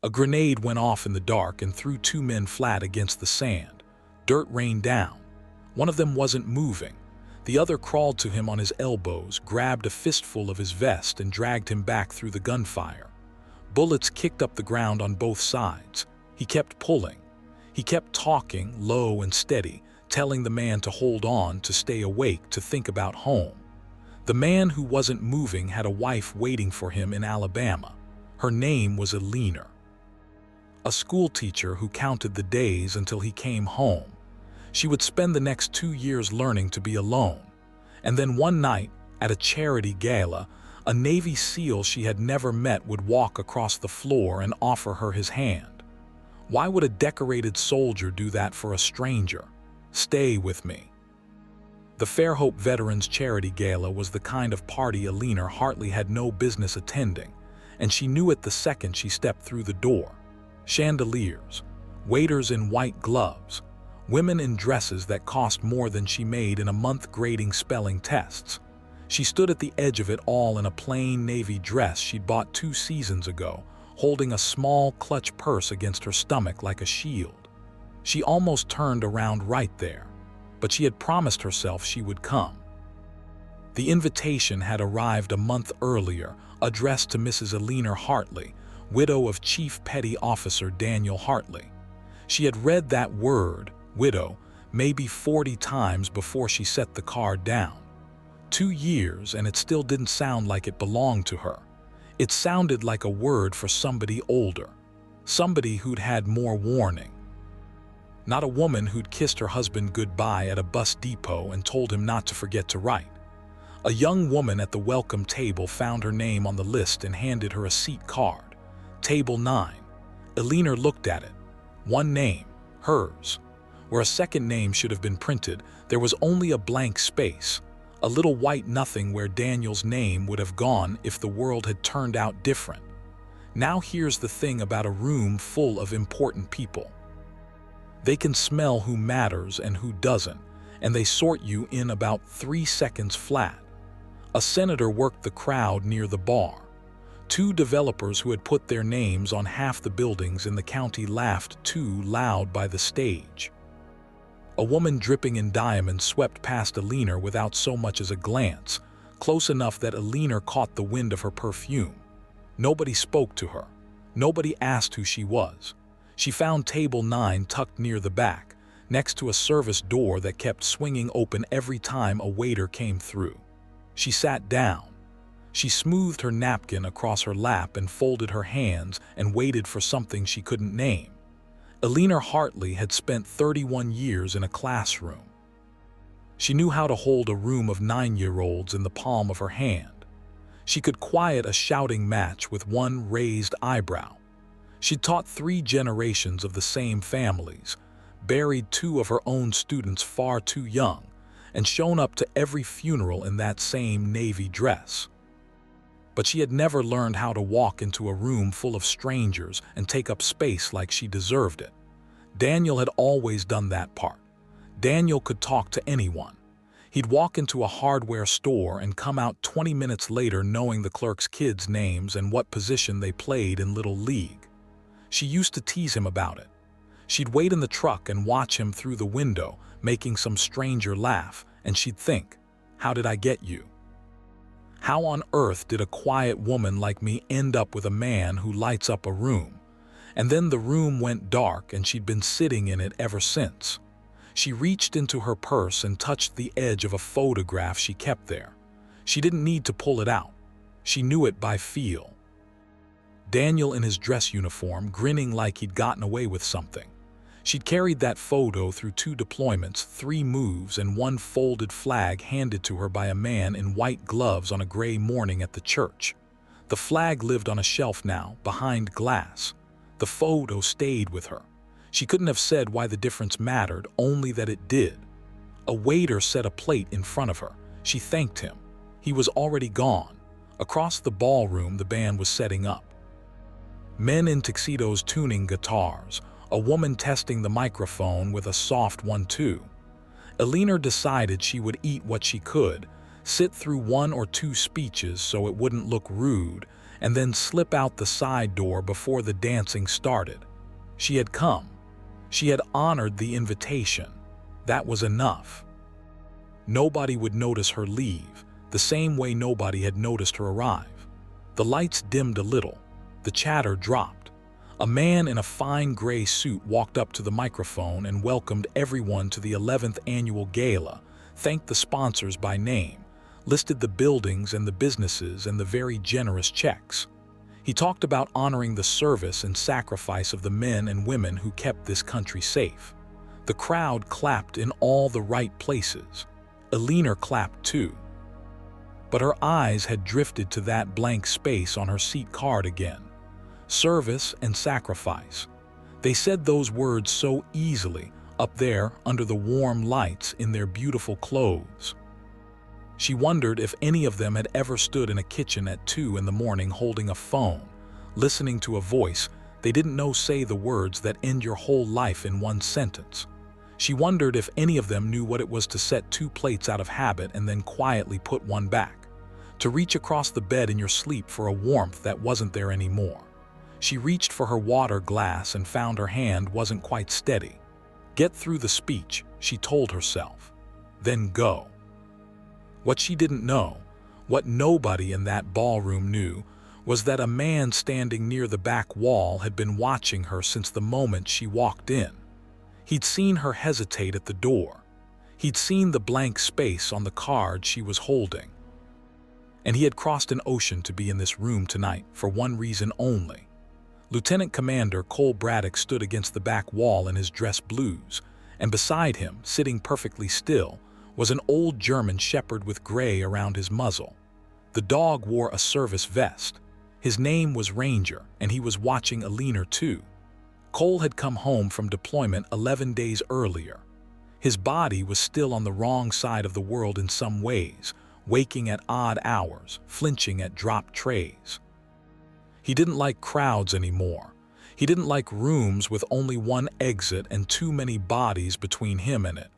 A grenade went off in the dark and threw two men flat against the sand. Dirt rained down. One of them wasn't moving. The other crawled to him on his elbows, grabbed a fistful of his vest, and dragged him back through the gunfire. Bullets kicked up the ground on both sides. He kept pulling. He kept talking, low and steady, telling the man to hold on, to stay awake, to think about home. The man who wasn't moving had a wife waiting for him in Alabama. Her name was Elena. A schoolteacher who counted the days until he came home. She would spend the next 2 years learning to be alone. And then one night, at a charity gala, a Navy SEAL she had never met would walk across the floor and offer her his hand. Why would a decorated soldier do that for a stranger? Stay with me. The Fairhope Veterans Charity Gala was the kind of party Elena Hartley had no business attending, and she knew it the second she stepped through the door. Chandeliers, waiters in white gloves, women in dresses that cost more than she made in a month grading spelling tests. She stood at the edge of it all in a plain navy dress she'd bought 2 seasons ago, holding a small clutch purse against her stomach like a shield. She almost turned around right there, but she had promised herself she would come. The invitation had arrived a month earlier, addressed to Mrs. Elena Hartley, widow of Chief Petty Officer Daniel Hartley. She had read that word, widow, maybe 40 times before she set the card down. 2 years, and it still didn't sound like it belonged to her. It sounded like a word for somebody older, somebody who'd had more warning. Not a woman who'd kissed her husband goodbye at a bus depot and told him not to forget to write. A young woman at the welcome table found her name on the list and handed her a seat card. Table 9. Elena looked at it. One name, hers. Where a second name should have been printed, there was only a blank space, a little white nothing where Daniel's name would have gone if the world had turned out different. Now here's the thing about a room full of important people. They can smell who matters and who doesn't, and they sort you in about 3 seconds flat. A senator worked the crowd near the bar. 2 developers who had put their names on half the buildings in the county laughed too loud by the stage. A woman dripping in diamonds swept past Elena without so much as a glance, close enough that Elena caught the wind of her perfume. Nobody spoke to her. Nobody asked who she was. She found table 9 tucked near the back, next to a service door that kept swinging open every time a waiter came through. She sat down. She smoothed her napkin across her lap and folded her hands and waited for something she couldn't name. Elena Hartley had spent 31 years in a classroom. She knew how to hold a room of 9-year-olds in the palm of her hand. She could quiet a shouting match with one raised eyebrow. She'd taught 3 generations of the same families, buried 2 of her own students far too young, and shown up to every funeral in that same navy dress. But she had never learned how to walk into a room full of strangers and take up space like she deserved it. Daniel had always done that part. Daniel could talk to anyone. He'd walk into a hardware store and come out 20 minutes later knowing the clerk's kids' names and what position they played in Little League. She used to tease him about it. She'd wait in the truck and watch him through the window, making some stranger laugh, and she'd think, "How did I get you? How on earth did a quiet woman like me end up with a man who lights up a room?" And then the room went dark and she'd been sitting in it ever since. She reached into her purse and touched the edge of a photograph she kept there. She didn't need to pull it out. She knew it by feel. Daniel in his dress uniform, grinning like he'd gotten away with something. She'd carried that photo through 2 deployments, 3 moves, and 1 folded flag handed to her by a man in white gloves on a gray morning at the church. The flag lived on a shelf now, behind glass. The photo stayed with her. She couldn't have said why the difference mattered, only that it did. A waiter set a plate in front of her. She thanked him. He was already gone. Across the ballroom, the band was setting up. Men in tuxedos tuning guitars, a woman testing the microphone with a soft 1-2. Elena decided she would eat what she could, sit through 1 or 2 speeches so it wouldn't look rude, and then slip out the side door before the dancing started. She had come. She had honored the invitation. That was enough. Nobody would notice her leave, the same way nobody had noticed her arrive. The lights dimmed a little. The chatter dropped. A man in a fine gray suit walked up to the microphone and welcomed everyone to the 11th annual Gala, thanked the sponsors by name, listed the buildings and the businesses and the very generous checks. He talked about honoring the service and sacrifice of the men and women who kept this country safe. The crowd clapped in all the right places. Alina clapped too. But her eyes had drifted to that blank space on her seat card again. Service and sacrifice. They said those words so easily, up there under the warm lights in their beautiful clothes. She wondered if any of them had ever stood in a kitchen at 2 in the morning holding a phone, listening to a voice they didn't know say the words that end your whole life in one sentence. She wondered if any of them knew what it was to set 2 plates out of habit and then quietly put one back, to reach across the bed in your sleep for a warmth that wasn't there anymore. She reached for her water glass and found her hand wasn't quite steady. Get through the speech, she told herself. Then go. What she didn't know, what nobody in that ballroom knew, was that a man standing near the back wall had been watching her since the moment she walked in. He'd seen her hesitate at the door. He'd seen the blank space on the card she was holding. And he had crossed an ocean to be in this room tonight for one reason only. Lieutenant Commander Cole Braddock stood against the back wall in his dress blues, and beside him, sitting perfectly still, was an old German shepherd with gray around his muzzle. The dog wore a service vest. His name was Ranger, and he was watching Alina too. Cole had come home from deployment 11 days earlier. His body was still on the wrong side of the world in some ways, waking at odd hours, flinching at dropped trays. He didn't like crowds anymore. He didn't like rooms with only one exit and too many bodies between him and it.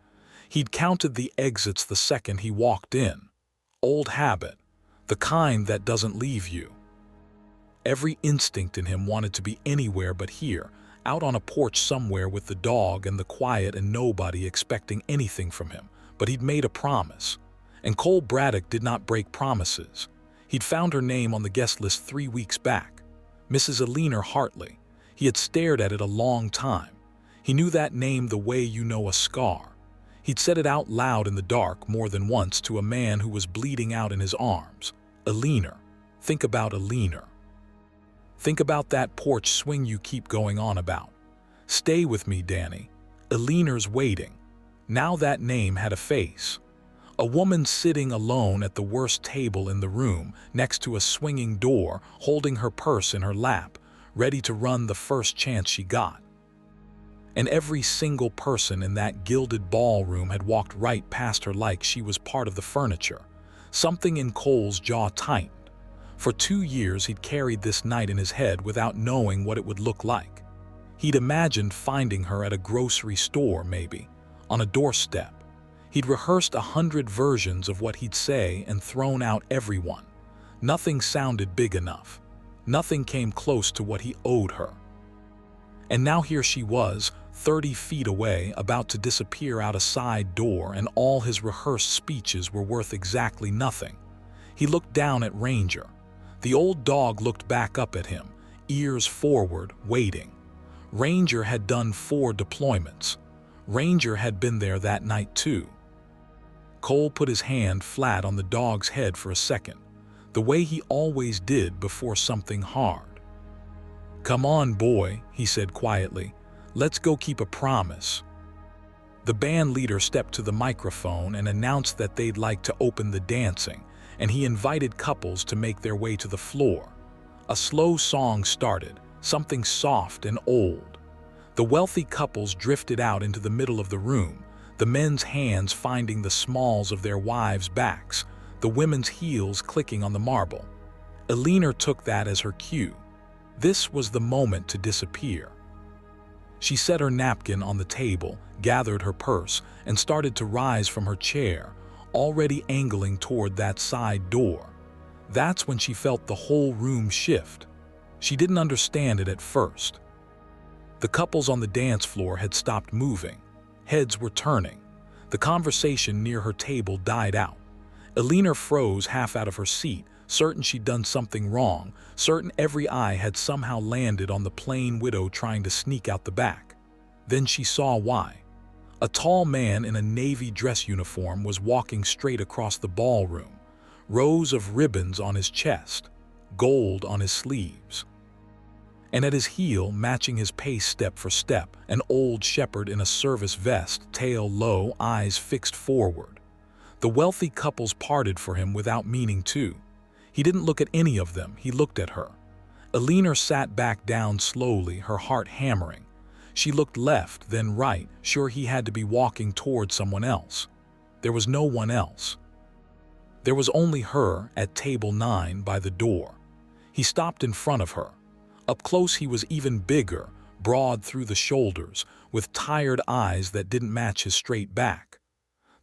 He'd counted the exits the second he walked in. Old habit, the kind that doesn't leave you. Every instinct in him wanted to be anywhere but here, out on a porch somewhere with the dog and the quiet and nobody expecting anything from him. But he'd made a promise. And Cole Braddock did not break promises. He'd found her name on the guest list 3 weeks back. Mrs. Alina Hartley. He had stared at it a long time. He knew that name the way you know a scar. He'd said it out loud in the dark more than once to a man who was bleeding out in his arms. Alina. Think about Alina. Think about that porch swing you keep going on about. Stay with me, Danny. Alina's waiting. Now that name had a face. A woman sitting alone at the worst table in the room, next to a swinging door, holding her purse in her lap, ready to run the first chance she got. And every single person in that gilded ballroom had walked right past her like she was part of the furniture. Something in Cole's jaw tightened. For 2 years he'd carried this night in his head without knowing what it would look like. He'd imagined finding her at a grocery store, maybe, on a doorstep. He'd rehearsed 100 versions of what he'd say and thrown out every one. Nothing sounded big enough. Nothing came close to what he owed her. And now here she was, 30 feet away, about to disappear out a side door, and all his rehearsed speeches were worth exactly nothing. He looked down at Ranger. The old dog looked back up at him, ears forward, waiting. Ranger had done 4 deployments. Ranger had been there that night too. Cole put his hand flat on the dog's head for a second, the way he always did before something hard. "Come on, boy," he said quietly. "Let's go keep a promise." The band leader stepped to the microphone and announced that they'd like to open the dancing, and he invited couples to make their way to the floor. A slow song started, something soft and old. The wealthy couples drifted out into the middle of the room, the men's hands finding the smalls of their wives' backs, the women's heels clicking on the marble. Alina took that as her cue. This was the moment to disappear. She set her napkin on the table, gathered her purse, and started to rise from her chair, already angling toward that side door. That's when she felt the whole room shift. She didn't understand it at first. The couples on the dance floor had stopped moving. Heads were turning. The conversation near her table died out. Alina froze half out of her seat, certain she'd done something wrong, certain every eye had somehow landed on the plain widow trying to sneak out the back. Then she saw why. A tall man in a navy dress uniform was walking straight across the ballroom, rows of ribbons on his chest, gold on his sleeves. And at his heel, matching his pace step for step, an old shepherd in a service vest, tail low, eyes fixed forward. The wealthy couples parted for him without meaning to. He didn't look at any of them, he looked at her. Alina sat back down slowly, her heart hammering. She looked left, then right, sure he had to be walking toward someone else. There was no one else. There was only her at table 9 by the door. He stopped in front of her. Up close he was even bigger, broad through the shoulders, with tired eyes that didn't match his straight back.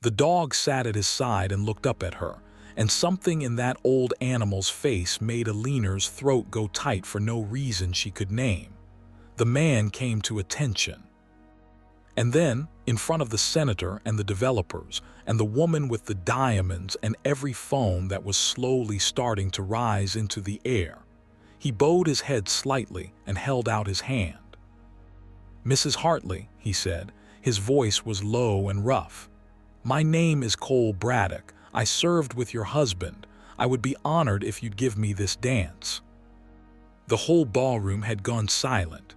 The dog sat at his side and looked up at her, and something in that old animal's face made Alina's throat go tight for no reason she could name. The man came to attention. And then, in front of the senator and the developers, and the woman with the diamonds and every phone that was slowly starting to rise into the air, he bowed his head slightly and held out his hand. "Mrs. Hartley," he said, his voice was low and rough. "My name is Cole Braddock. I served with your husband. I would be honored if you'd give me this dance." The whole ballroom had gone silent.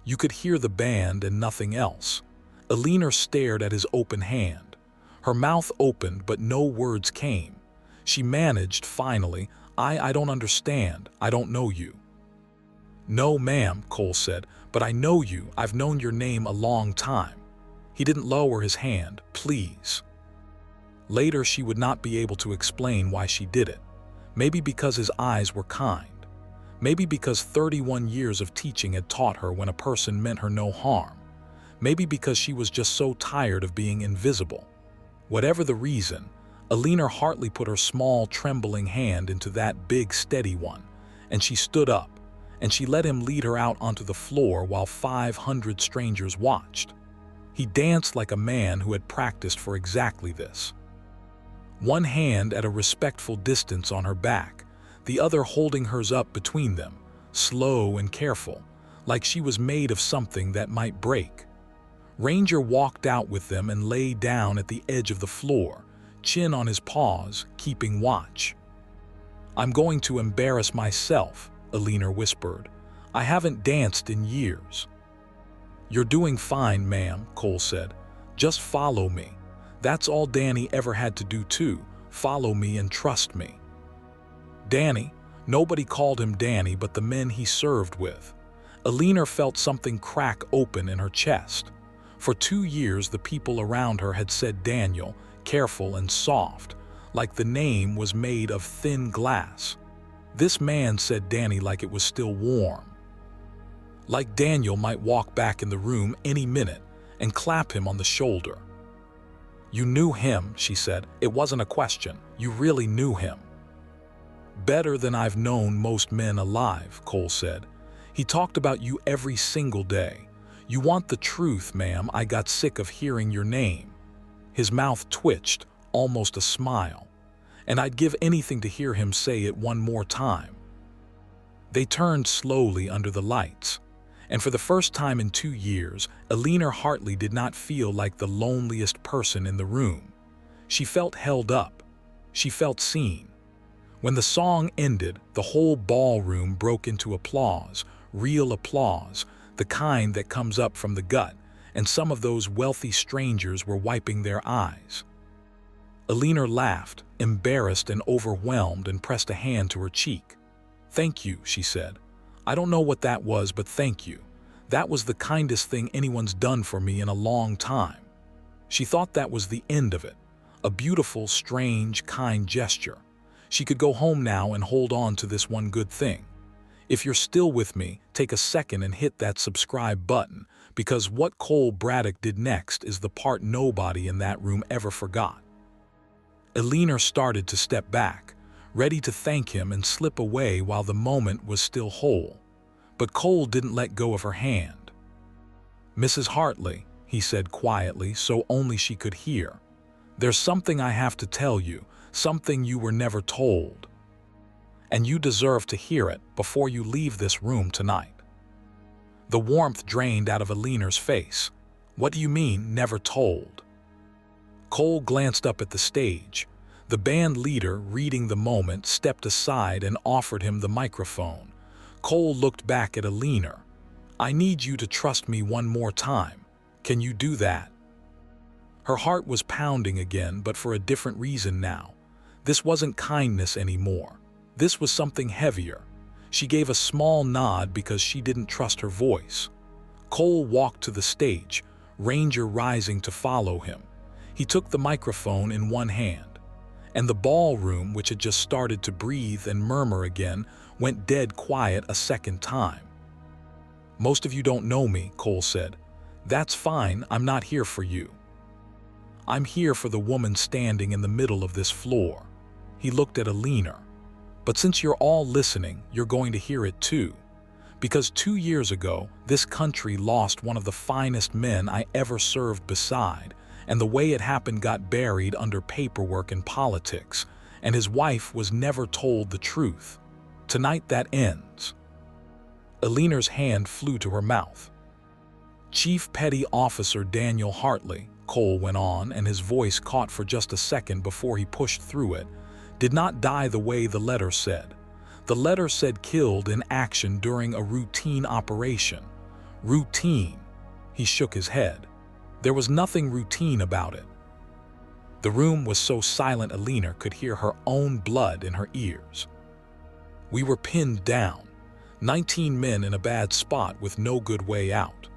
You could hear the band and nothing else. Alina stared at his open hand. Her mouth opened, but no words came. She managed, finally, I don't understand. I don't know you." "No, ma'am," Cole said, "but I know you. I've known your name a long time." He didn't lower his hand. "Please." Later she would not be able to explain why she did it. Maybe because his eyes were kind. Maybe because 31 years of teaching had taught her when a person meant her no harm. Maybe because she was just so tired of being invisible. Whatever the reason, Alina Hartley put her small, trembling hand into that big, steady one, and she stood up, and she let him lead her out onto the floor while 500 strangers watched. He danced like a man who had practiced for exactly this. One hand at a respectful distance on her back, the other holding hers up between them, slow and careful, like she was made of something that might break. Ranger walked out with them and lay down at the edge of the floor, chin on his paws, keeping watch. "I'm going to embarrass myself," Alina whispered. "I haven't danced in years." "You're doing fine, ma'am," Cole said. "Just follow me. That's all Danny ever had to do too. Follow me and trust me." Danny? Nobody called him Danny but the men he served with. Alina felt something crack open in her chest. For 2 years the people around her had said Daniel, careful and soft, like the name was made of thin glass. This man said Danny like it was still warm. Like Daniel might walk back in the room any minute and clap him on the shoulder. "You knew him," she said. "It wasn't a question. You really knew him." "Better than I've known most men alive," Cole said. "He talked about you every single day. You want the truth, ma'am. I got sick of hearing your name." His mouth twitched, almost a smile. "And I'd give anything to hear him say it one more time." They turned slowly under the lights. And for the first time in 2 years, Alina Hartley did not feel like the loneliest person in the room. She felt held up. She felt seen. When the song ended, the whole ballroom broke into applause, real applause, the kind that comes up from the gut, and some of those wealthy strangers were wiping their eyes. Alina laughed, embarrassed and overwhelmed, and pressed a hand to her cheek. "Thank you," she said. "I don't know what that was, but thank you. That was the kindest thing anyone's done for me in a long time." She thought that was the end of it. A beautiful, strange, kind gesture. She could go home now and hold on to this one good thing. If you're still with me, take a second and hit that subscribe button, because what Cole Braddock did next is the part nobody in that room ever forgot. Alina started to step back. ready to thank him and slip away while the moment was still whole. But Cole didn't let go of her hand. "Mrs. Hartley," he said quietly so only she could hear, "there's something I have to tell you, something you were never told. And you deserve to hear it before you leave this room tonight." The warmth drained out of Alina's face. "What do you mean, never told?" Cole glanced up at the stage. The band leader, reading the moment, stepped aside and offered him the microphone. Cole looked back at Alina. "I need you to trust me one more time. Can you do that?" Her heart was pounding again, but for a different reason now. This wasn't kindness anymore. This was something heavier. She gave a small nod because she didn't trust her voice. Cole walked to the stage, Ranger rising to follow him. He took the microphone in one hand, and the ballroom, which had just started to breathe and murmur again, went dead quiet a second time. "Most of you don't know me," Cole said. "That's fine, I'm not here for you. I'm here for the woman standing in the middle of this floor." He looked at Alina. "But since you're all listening, you're going to hear it too. Because 2 years ago, this country lost one of the finest men I ever served beside, and the way it happened got buried under paperwork and politics, and his wife was never told the truth. Tonight that ends." Alina's hand flew to her mouth. "Chief Petty Officer Daniel Hartley," Cole went on, and his voice caught for just a second before he pushed through it, "did not die the way the letter said. The letter said killed in action during a routine operation." "Routine?" He shook his head. "There was nothing routine about it." The room was so silent Alina could hear her own blood in her ears. "We were pinned down, 19 men in a bad spot with no good way out.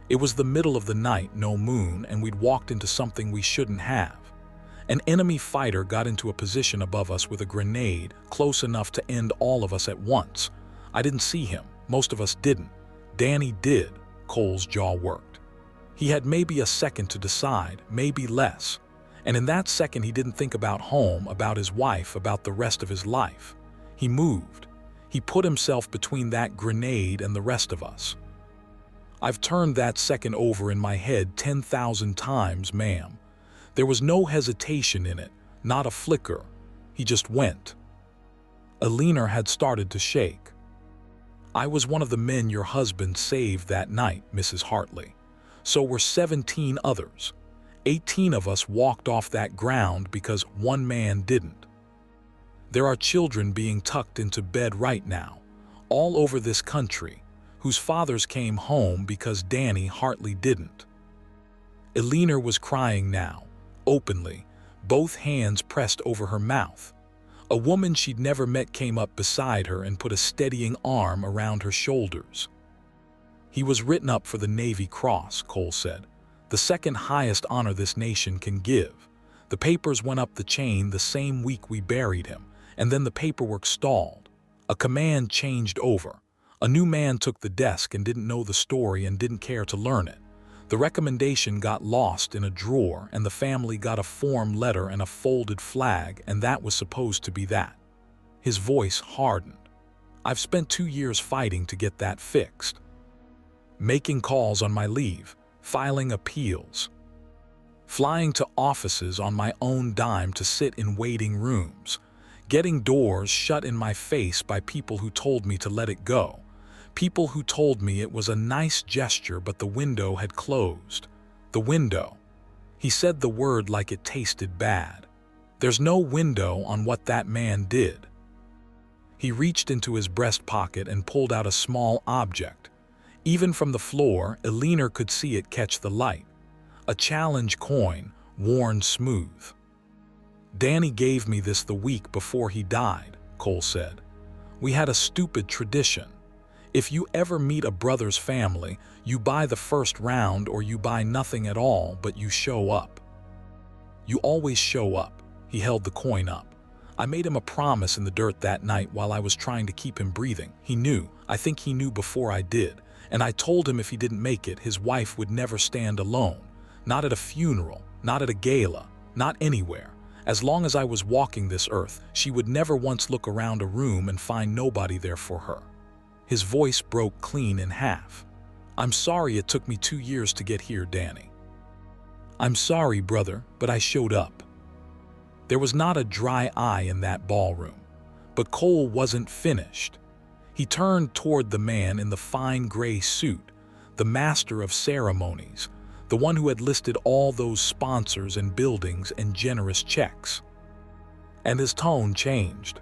It was the middle of the night, no moon, and we'd walked into something we shouldn't have. An enemy fighter got into a position above us with a grenade close enough to end all of us at once. I didn't see him. Most of us didn't. Danny did." Cole's jaw worked. "He had maybe a second to decide, maybe less. And in that second he didn't think about home, about his wife, about the rest of his life. He moved. He put himself between that grenade and the rest of us. I've turned that second over in my head 10,000 times, ma'am. There was no hesitation in it, not a flicker. He just went." Alina had started to shake. "I was one of the men your husband saved that night, Mrs. Hartley. So were 17 others. 18 of us walked off that ground because one man didn't. There are children being tucked into bed right now, all over this country, whose fathers came home because Danny Hartley didn't." Alina was crying now, openly, both hands pressed over her mouth. A woman she'd never met came up beside her and put a steadying arm around her shoulders. "He was written up for the Navy Cross," Cole said, "the second highest honor this nation can give. The papers went up the chain the same week we buried him, and then the paperwork stalled. A command changed over. A new man took the desk and didn't know the story and didn't care to learn it. The recommendation got lost in a drawer, and the family got a form letter and a folded flag, and that was supposed to be that." His voice hardened. "I've spent 2 years fighting to get that fixed. Making calls on my leave, filing appeals, flying to offices on my own dime to sit in waiting rooms, getting doors shut in my face by people who told me to let it go. People who told me it was a nice gesture, but the window had closed. The window." He said the word like it tasted bad. "There's no window on what that man did." He reached into his breast pocket and pulled out a small object. Even from the floor, Alina could see it catch the light. A challenge coin, worn smooth. "Danny gave me this the week before he died," Cole said. "We had a stupid tradition. If you ever meet a brother's family, you buy the first round or you buy nothing at all, but you show up. You always show up." He held the coin up. "I made him a promise in the dirt that night while I was trying to keep him breathing. He knew. I think he knew before I did. And I told him if he didn't make it, his wife would never stand alone. Not at a funeral, not at a gala, not anywhere. As long as I was walking this earth, she would never once look around a room and find nobody there for her. His voice broke clean in half. I'm sorry it took me 2 years to get here, Danny. I'm sorry, brother, but I showed up. There was not a dry eye in that ballroom, but Cole wasn't finished. He turned toward the man in the fine gray suit, the master of ceremonies, the one who had listed all those sponsors and buildings and generous checks. And his tone changed.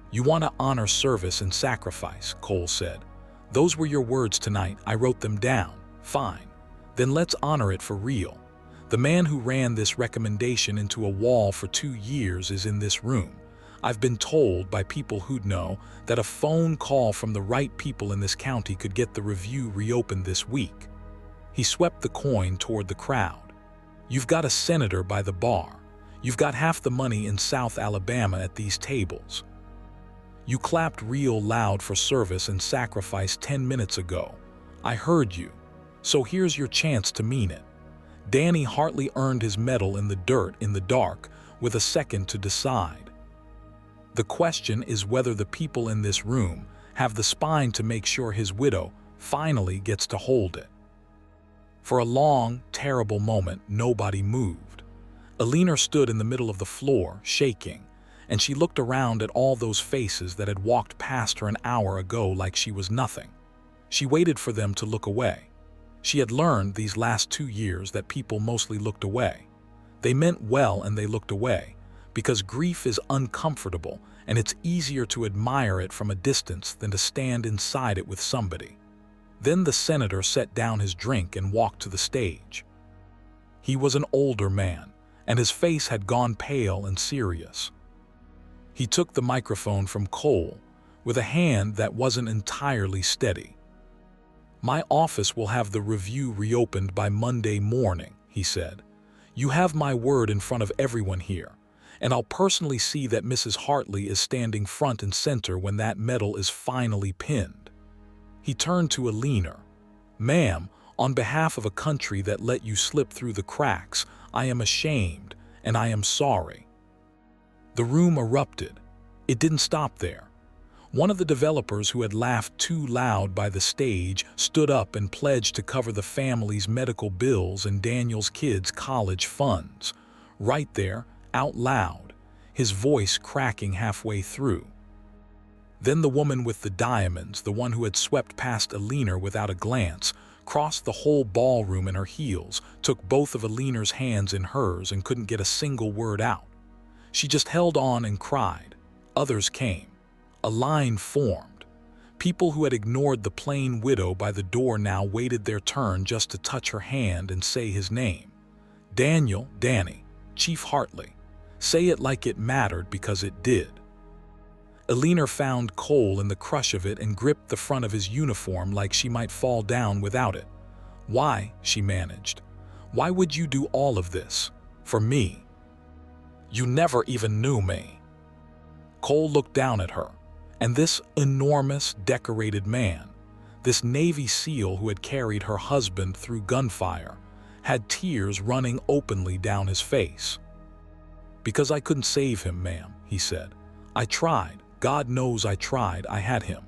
You want to honor service and sacrifice, Cole said. Those were your words tonight. I wrote them down. Fine. Then let's honor it for real. The man who ran this recommendation into a wall for 2 years is in this room. I've been told by people who'd know that a phone call from the right people in this county could get the review reopened this week. He swept the coin toward the crowd. You've got a senator by the bar. You've got half the money in South Alabama at these tables. You clapped real loud for service and sacrifice 10 minutes ago. I heard you. So here's your chance to mean it. Danny Hartley earned his medal in the dirt in the dark with a second to decide. The question is whether the people in this room have the spine to make sure his widow finally gets to hold it. For a long, terrible moment, nobody moved. Alina stood in the middle of the floor, shaking, and she looked around at all those faces that had walked past her an hour ago like she was nothing. She waited for them to look away. She had learned these last 2 years that people mostly looked away. They meant well and they looked away, because grief is uncomfortable and it's easier to admire it from a distance than to stand inside it with somebody. Then the senator set down his drink and walked to the stage. He was an older man, and his face had gone pale and serious. He took the microphone from Cole with a hand that wasn't entirely steady. My office will have the review reopened by Monday morning, he said. You have my word in front of everyone here, and I'll personally see that Mrs. Hartley is standing front and center when that medal is finally pinned. He turned to Alina. Ma'am, on behalf of a country that let you slip through the cracks, I am ashamed, and I am sorry. The room erupted. It didn't stop there. One of the developers who had laughed too loud by the stage stood up and pledged to cover the family's medical bills and Daniel's kids' college funds. Right there, out loud, his voice cracking halfway through. Then the woman with the diamonds, the one who had swept past Alina without a glance, crossed the whole ballroom in her heels, took both of Alina's hands in hers and couldn't get a single word out. She just held on and cried. Others came. A line formed. People who had ignored the plain widow by the door now waited their turn just to touch her hand and say his name. Daniel, Danny, Chief Hartley. Say it like it mattered because it did. Alina found Cole in the crush of it and gripped the front of his uniform like she might fall down without it. Why, she managed. Why would you do all of this? For me? You never even knew me. Cole looked down at her, and this enormous, decorated man, this Navy SEAL who had carried her husband through gunfire, had tears running openly down his face. Because I couldn't save him, ma'am, he said. I tried. God knows I tried. I had him.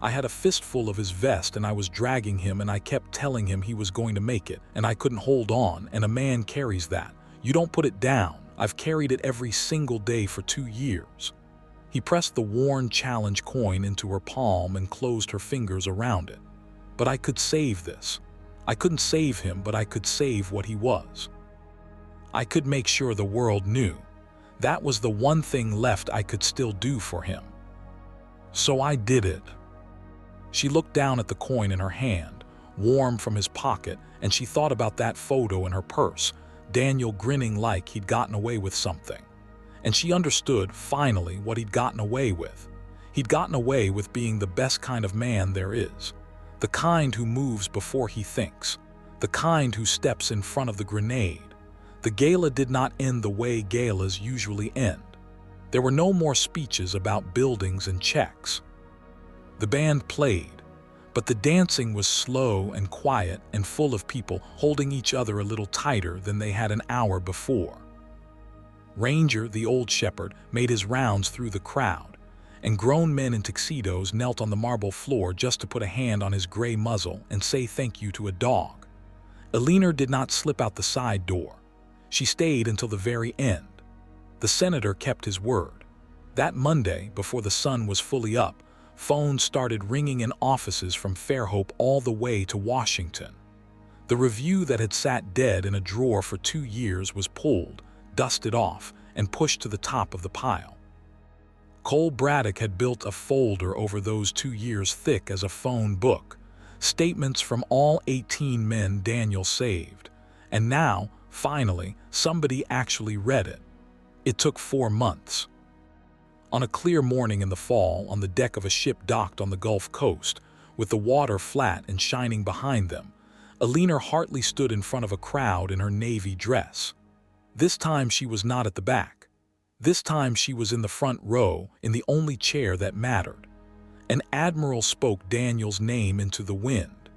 I had a fistful of his vest and I was dragging him and I kept telling him he was going to make it and I couldn't hold on, and a man carries that. You don't put it down. I've carried it every single day for 2 years. He pressed the worn challenge coin into her palm and closed her fingers around it. But I could save this. I couldn't save him, but I could save what he was. I could make sure the world knew. That was the one thing left I could still do for him. So I did it. She looked down at the coin in her hand, warm from his pocket, and she thought about that photo in her purse, Daniel grinning like he'd gotten away with something. And she understood, finally, what he'd gotten away with. He'd gotten away with being the best kind of man there is. The kind who moves before he thinks. The kind who steps in front of the grenade. The gala did not end the way galas usually end. There were no more speeches about buildings and checks. The band played, but the dancing was slow and quiet and full of people holding each other a little tighter than they had an hour before. Ranger, the old shepherd, made his rounds through the crowd, and grown men in tuxedos knelt on the marble floor just to put a hand on his gray muzzle and say thank you to a dog. Eleanor did not slip out the side door. She stayed until the very end. The senator kept his word. That Monday, before the sun was fully up, phones started ringing in offices from Fairhope all the way to Washington. The review that had sat dead in a drawer for 2 years was pulled, dusted off, and pushed to the top of the pile. Cole Braddock had built a folder over those 2 years thick as a phone book, statements from all 18 men Daniel saved, and now, finally, somebody actually read it. It took 4 months. On a clear morning in the fall, on the deck of a ship docked on the Gulf Coast, with the water flat and shining behind them, Eleanor Hartley stood in front of a crowd in her navy dress. This time she was not at the back. This time she was in the front row, in the only chair that mattered. An admiral spoke Daniel's name into the wind.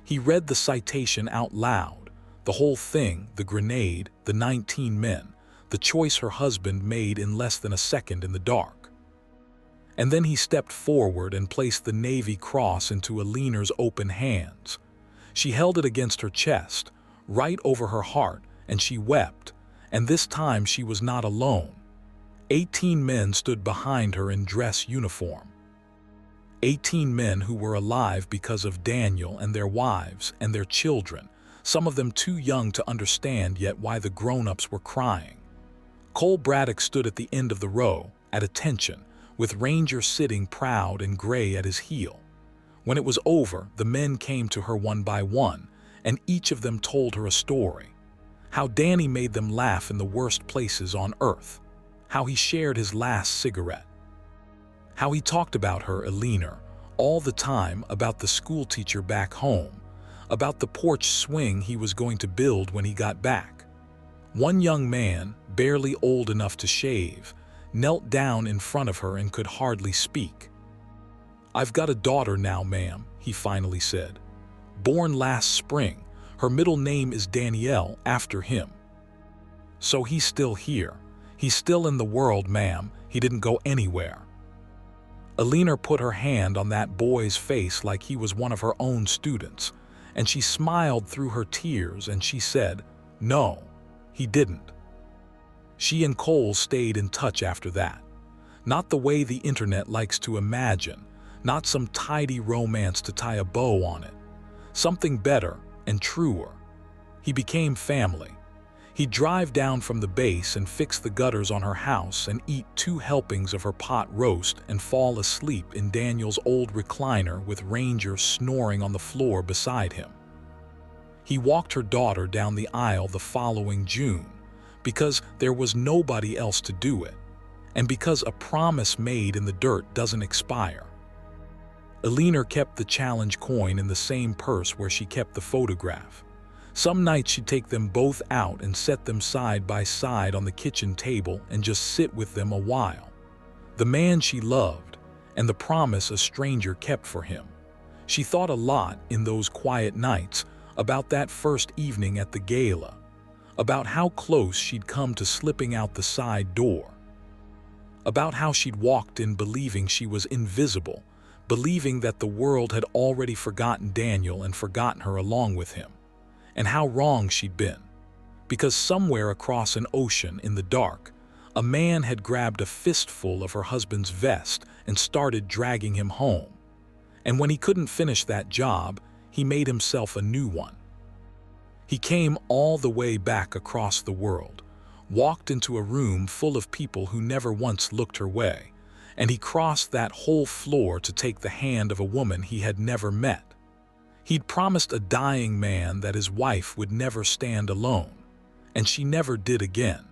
He read the citation out loud, the whole thing, the grenade, the 19 men, the choice her husband made in less than a second in the dark. And then he stepped forward and placed the Navy Cross into Eleanor's open hands. She held it against her chest, right over her heart, and she wept, and this time she was not alone. 18 men stood behind her in dress uniform. 18 men who were alive because of Daniel and their wives and their children, some of them too young to understand yet why the grown-ups were crying. Cole Braddock stood at the end of the row, at attention, with Ranger sitting proud and gray at his heel. When it was over, the men came to her one by one, and each of them told her a story. How Danny made them laugh in the worst places on earth. How he shared his last cigarette. How he talked about her, Eleanor, all the time, about the schoolteacher back home, about the porch swing he was going to build when he got back. One young man, barely old enough to shave, knelt down in front of her and could hardly speak. "I've got a daughter now, ma'am," he finally said. "Born last spring. Her middle name is Danielle, after him." "So he's still here. He's still in the world, ma'am. He didn't go anywhere." Eleanor put her hand on that boy's face like he was one of her own students, and she smiled through her tears and she said, "No, he didn't." She and Cole stayed in touch after that. Not the way the internet likes to imagine, not some tidy romance to tie a bow on it. Something better and truer. He became family. He'd drive down from the base and fix the gutters on her house and eat 2 helpings of her pot roast and fall asleep in Daniel's old recliner with Ranger snoring on the floor beside him. He walked her daughter down the aisle the following June, because there was nobody else to do it, and because a promise made in the dirt doesn't expire. Eleanor kept the challenge coin in the same purse where she kept the photograph. Some nights she'd take them both out and set them side by side on the kitchen table and just sit with them a while. The man she loved, and the promise a stranger kept for him. She thought a lot in those quiet nights about that first evening at the gala, about how close she'd come to slipping out the side door, about how she'd walked in believing she was invisible, believing that the world had already forgotten Daniel and forgotten her along with him, and how wrong she'd been, because somewhere across an ocean in the dark, a man had grabbed a fistful of her husband's vest and started dragging him home. And when he couldn't finish that job, he made himself a new one. He came all the way back across the world, walked into a room full of people who never once looked her way, and he crossed that whole floor to take the hand of a woman he had never met. He'd promised a dying man that his wife would never stand alone, and she never did again.